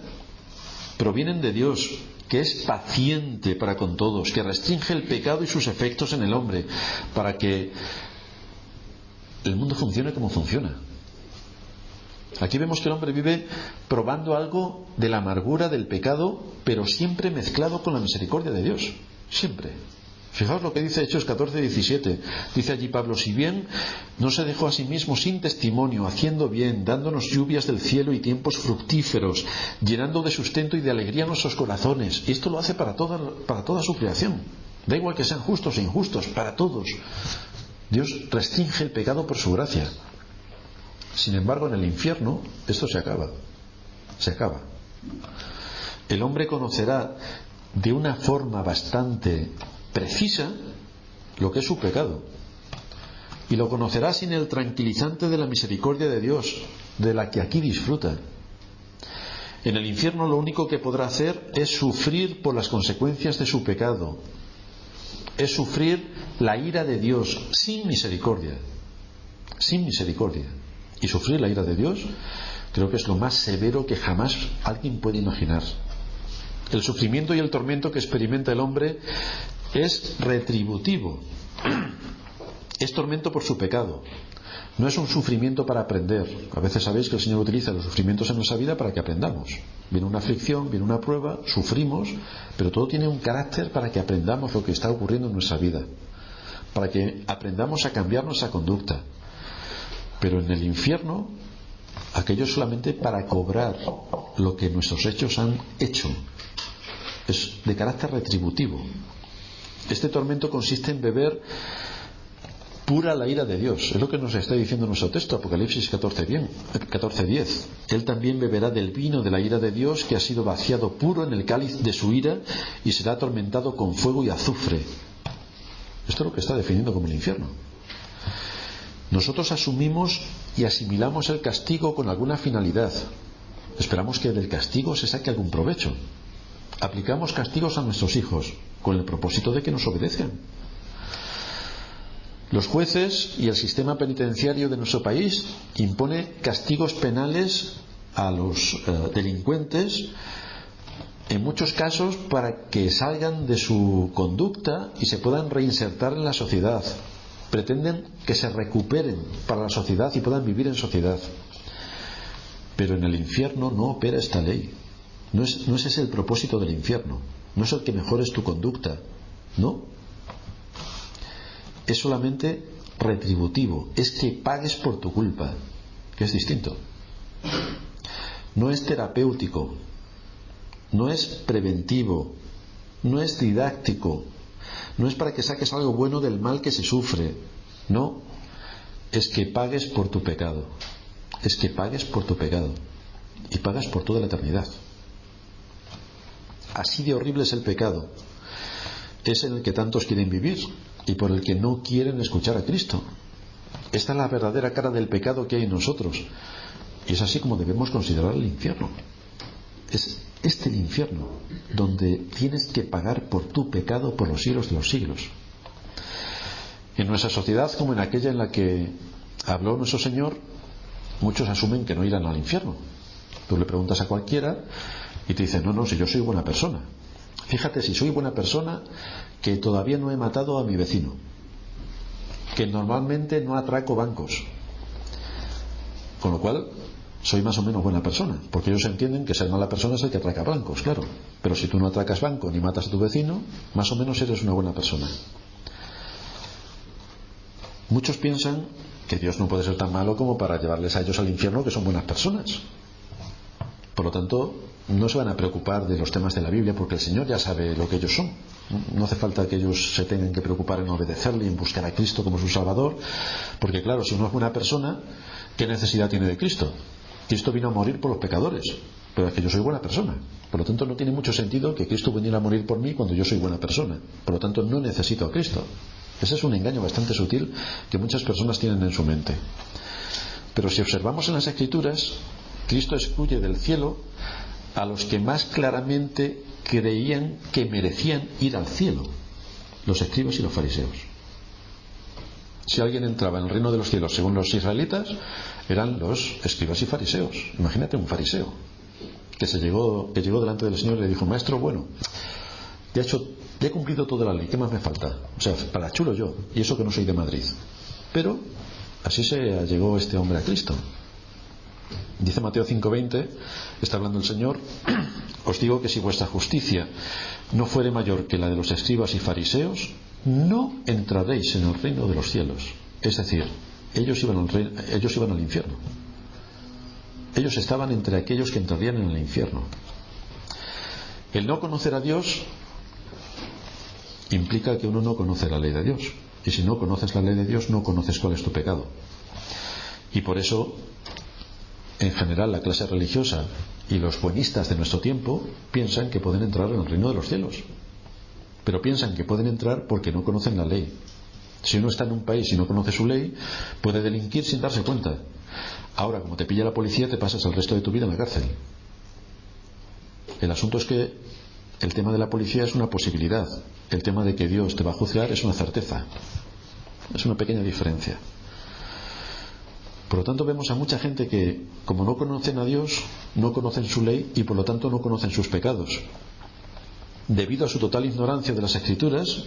S1: provienen de Dios, que es paciente para con todos, que restringe el pecado y sus efectos en el hombre, para que el mundo funcione como funciona. Aquí vemos que el hombre vive probando algo de la amargura del pecado, pero siempre mezclado con la misericordia de Dios. Siempre. Fijaos lo que dice Hechos 14:17. Dice allí Pablo: si bien no se dejó a sí mismo sin testimonio, haciendo bien, dándonos lluvias del cielo y tiempos fructíferos, llenando de sustento y de alegría nuestros corazones. Y esto lo hace para toda su creación. Da igual que sean justos e injustos, para todos. Dios restringe el pecado por su gracia. Sin embargo, en el infierno esto se acaba. Se acaba. El hombre conocerá de una forma bastante precisa lo que es su pecado, y lo conocerá sin el tranquilizante de la misericordia de Dios, de la que aquí disfruta. En el infierno lo único que podrá hacer es sufrir por las consecuencias de su pecado, es sufrir la ira de Dios sin misericordia, sin misericordia. Y sufrir la ira de Dios creo que es lo más severo que jamás alguien puede imaginar. El sufrimiento y el tormento que experimenta el hombre es retributivo. Es tormento por su pecado. No es un sufrimiento para aprender. A veces sabéis que el Señor utiliza los sufrimientos en nuestra vida para que aprendamos. Viene una aflicción, viene una prueba, sufrimos, pero todo tiene un carácter para que aprendamos lo que está ocurriendo en nuestra vida, para que aprendamos a cambiar nuestra conducta. Pero en el infierno, aquello es solamente para cobrar lo que nuestros hechos han hecho. Es de carácter retributivo. Este tormento consiste en beber pura la ira de Dios. Es lo que nos está diciendo nuestro texto, Apocalipsis 14:10. Él también beberá del vino de la ira de Dios, que ha sido vaciado puro en el cáliz de su ira, y será atormentado con fuego y azufre. Esto es lo que está definiendo como el infierno. Nosotros asumimos y asimilamos el castigo con alguna finalidad. Esperamos que del castigo se saque algún provecho. Aplicamos castigos a nuestros hijos con el propósito de que nos obedezcan. Los jueces y el sistema penitenciario de nuestro país impone castigos penales a los delincuentes, en muchos casos para que salgan de su conducta y se puedan reinsertar en la sociedad. Pretenden que se recuperen para la sociedad y puedan vivir en sociedad. Pero en el infierno no opera esta ley. No es ese el propósito del infierno. No es el que mejores tu conducta. No. Es solamente retributivo. Es que pagues por tu culpa, que es distinto. No es terapéutico. No es preventivo. No es didáctico. No es para que saques algo bueno del mal que se sufre. No. Es que pagues por tu pecado. Es que pagues por tu pecado. Y pagas por toda la eternidad. Así de horrible es el pecado. Es en el que tantos quieren vivir y por el que no quieren escuchar a Cristo. Esta es la verdadera cara del pecado que hay en nosotros. Y es así como debemos considerar el infierno. Es este el infierno, donde tienes que pagar por tu pecado por los siglos de los siglos. En nuestra sociedad, como en aquella en la que habló nuestro Señor, muchos asumen que no irán al infierno. Tú le preguntas a cualquiera y te dicen: no, si yo soy buena persona. Fíjate, si soy buena persona, que todavía no he matado a mi vecino, que normalmente no atraco bancos, con lo cual soy más o menos buena persona, porque ellos entienden que ser mala persona es el que atraca bancos, claro. Pero si tú no atracas banco ni matas a tu vecino, más o menos eres una buena persona. Muchos piensan que Dios no puede ser tan malo como para llevarles a ellos al infierno, que son buenas personas. Por lo tanto, no se van a preocupar de los temas de la Biblia, porque el Señor ya sabe lo que ellos son. No hace falta que ellos se tengan que preocupar en obedecerle y en buscar a Cristo como su Salvador, porque claro, si uno es buena persona, ¿qué necesidad tiene de Cristo? Cristo vino a morir por los pecadores, pero es que yo soy buena persona. Por lo tanto, no tiene mucho sentido que Cristo viniera a morir por mí cuando yo soy buena persona. Por lo tanto, no necesito a Cristo. Ese es un engaño bastante sutil que muchas personas tienen en su mente. Pero si observamos en las Escrituras, Cristo excluye del cielo a los que más claramente creían que merecían ir al cielo, los escribas y los fariseos. Si alguien entraba en el reino de los cielos según los israelitas, eran los escribas y fariseos. Imagínate un fariseo que llegó delante del Señor y le dijo: maestro, bueno, ya he cumplido toda la ley, ¿qué más me falta? O sea, para chulo yo, y eso que no soy de Madrid. Pero así se llegó este hombre a Cristo. Dice Mateo 5:20, está hablando el Señor: os digo que si vuestra justicia no fuere mayor que la de los escribas y fariseos, no entraréis en el reino de los cielos. Es decir, ellos iban al infierno. Ellos estaban entre aquellos que entrarían en el infierno. El no conocer a Dios implica que uno no conoce la ley de Dios. Y si no conoces la ley de Dios, no conoces cuál es tu pecado. Y por eso, en general, la clase religiosa y los buenistas de nuestro tiempo piensan que pueden entrar en el reino de los cielos. Pero piensan que pueden entrar porque no conocen la ley. Si uno está en un país y no conoce su ley, puede delinquir sin darse cuenta. Ahora, como te pilla la policía, te pasas el resto de tu vida en la cárcel. El asunto es que el tema de la policía es una posibilidad. El tema de que Dios te va a juzgar es una certeza. Es una pequeña diferencia. Por lo tanto, vemos a mucha gente que, como no conocen a Dios, no conocen su ley y por lo tanto no conocen sus pecados. Debido a su total ignorancia de las Escrituras,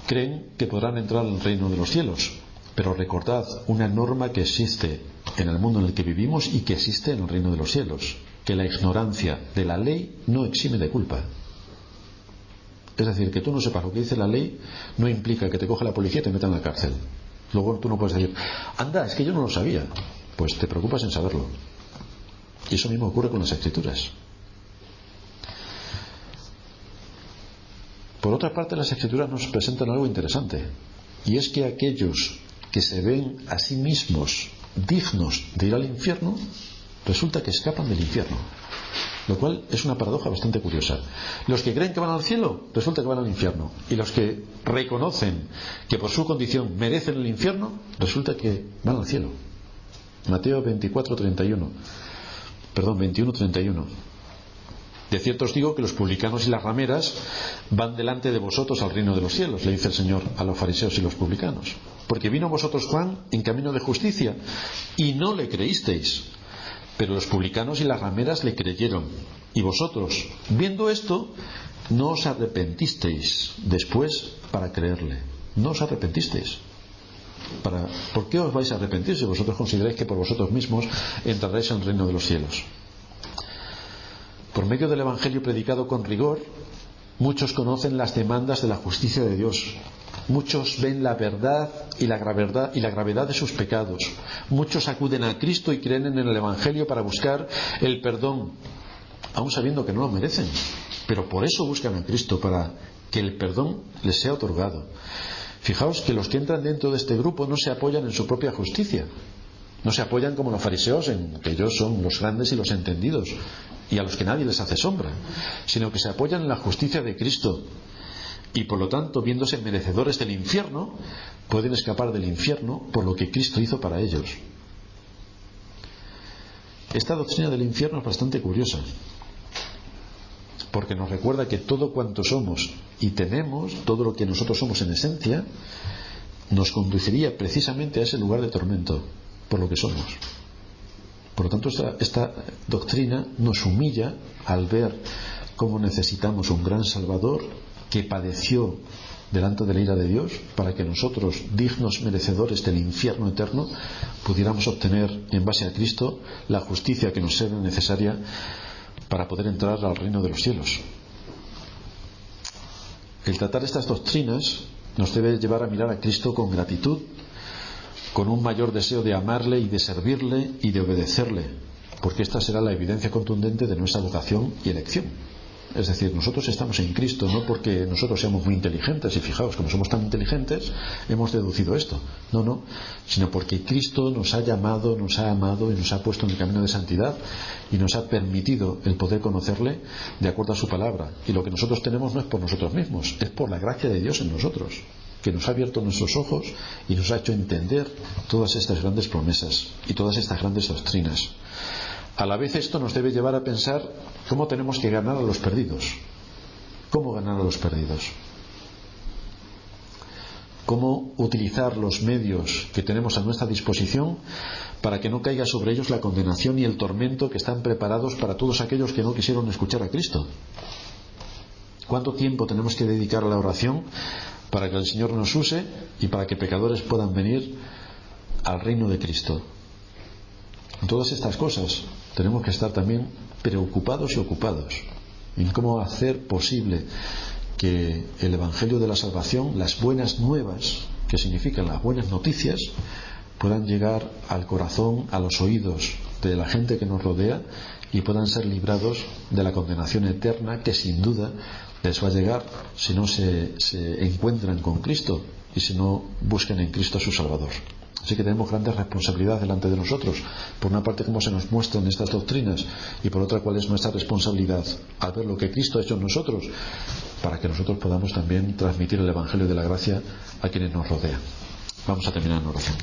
S1: creen que podrán entrar al reino de los cielos. Pero recordad una norma que existe en el mundo en el que vivimos y que existe en el reino de los cielos: que la ignorancia de la ley no exime de culpa. Es decir, que tú no sepas lo que dice la ley no implica que te coja la policía y te meta en la cárcel. Luego tú no puedes decir: anda, es que yo no lo sabía. Pues te preocupas en saberlo. Y eso mismo ocurre con las Escrituras. Por otra parte, las Escrituras nos presentan algo interesante, y es que aquellos que se ven a sí mismos dignos de ir al infierno, resulta que escapan del infierno, lo cual es una paradoja bastante curiosa. Los que creen que van al cielo, resulta que van al infierno, y los que reconocen que por su condición merecen el infierno, resulta que van al cielo. Mateo 21:31. De cierto os digo que los publicanos y las rameras van delante de vosotros al reino de los cielos, le dice el Señor a los fariseos y los publicanos. Porque vino a vosotros Juan en camino de justicia y no le creísteis, pero los publicanos y las rameras le creyeron. Y vosotros, viendo esto, no os arrepentisteis después para creerle. No os arrepentisteis. ¿Por qué os vais a arrepentir si vosotros consideráis que por vosotros mismos entraréis en el reino de los cielos? Por medio del Evangelio predicado con rigor, muchos conocen las demandas de la justicia de Dios. Muchos ven la verdad y la gravedad de sus pecados. Muchos acuden a Cristo y creen en el Evangelio para buscar el perdón, aun sabiendo que no lo merecen. Pero por eso buscan a Cristo, para que el perdón les sea otorgado. Fijaos que los que entran dentro de este grupo no se apoyan en su propia justicia. No se apoyan como los fariseos en que ellos son los grandes y los entendidos y a los que nadie les hace sombra, sino que se apoyan en la justicia de Cristo y por lo tanto, viéndose merecedores del infierno, pueden escapar del infierno por lo que Cristo hizo para ellos. Esta doctrina del infierno es bastante curiosa, porque nos recuerda que todo cuanto somos y tenemos, todo lo que nosotros somos en esencia, nos conduciría precisamente a ese lugar de tormento por lo que somos. Por lo tanto, esta doctrina nos humilla al ver cómo necesitamos un gran Salvador que padeció delante de la ira de Dios para que nosotros, dignos merecedores del infierno eterno, pudiéramos obtener en base a Cristo la justicia que nos sea necesaria para poder entrar al reino de los cielos. El tratar estas doctrinas nos debe llevar a mirar a Cristo con gratitud, con un mayor deseo de amarle y de servirle y de obedecerle, porque esta será la evidencia contundente de nuestra vocación y elección. Es decir, nosotros estamos en Cristo no porque nosotros seamos muy inteligentes, y fijaos, como somos tan inteligentes hemos deducido esto, no, sino porque Cristo nos ha llamado, nos ha amado y nos ha puesto en el camino de santidad y nos ha permitido el poder conocerle de acuerdo a su palabra. Y lo que nosotros tenemos no es por nosotros mismos, es por la gracia de Dios en nosotros, que nos ha abierto nuestros ojos y nos ha hecho entender todas estas grandes promesas y todas estas grandes doctrinas. a la vez esto nos debe llevar a pensar cómo tenemos que ganar a los perdidos. ¿Cómo ganar a los perdidos? Cómo utilizar los medios que tenemos a nuestra disposición para que no caiga sobre ellos la condenación y el tormento que están preparados para todos aquellos que no quisieron escuchar a Cristo. ¿Cuánto tiempo tenemos que dedicar a la oración para que el Señor nos use y para que pecadores puedan venir al reino de Cristo? En todas estas cosas tenemos que estar también preocupados y ocupados en cómo hacer posible que el Evangelio de la Salvación, las buenas nuevas, que significan las buenas noticias, puedan llegar al corazón, a los oídos de la gente que nos rodea y puedan ser librados de la condenación eterna que sin duda les va a llegar si no se encuentran con Cristo y si no buscan en Cristo a su Salvador. Así que tenemos grandes responsabilidades delante de nosotros. Por una parte, cómo se nos muestran estas doctrinas, y por otra, cuál es nuestra responsabilidad al ver lo que Cristo ha hecho en nosotros, para que nosotros podamos también transmitir el Evangelio de la gracia a quienes nos rodean. Vamos a terminar en oración.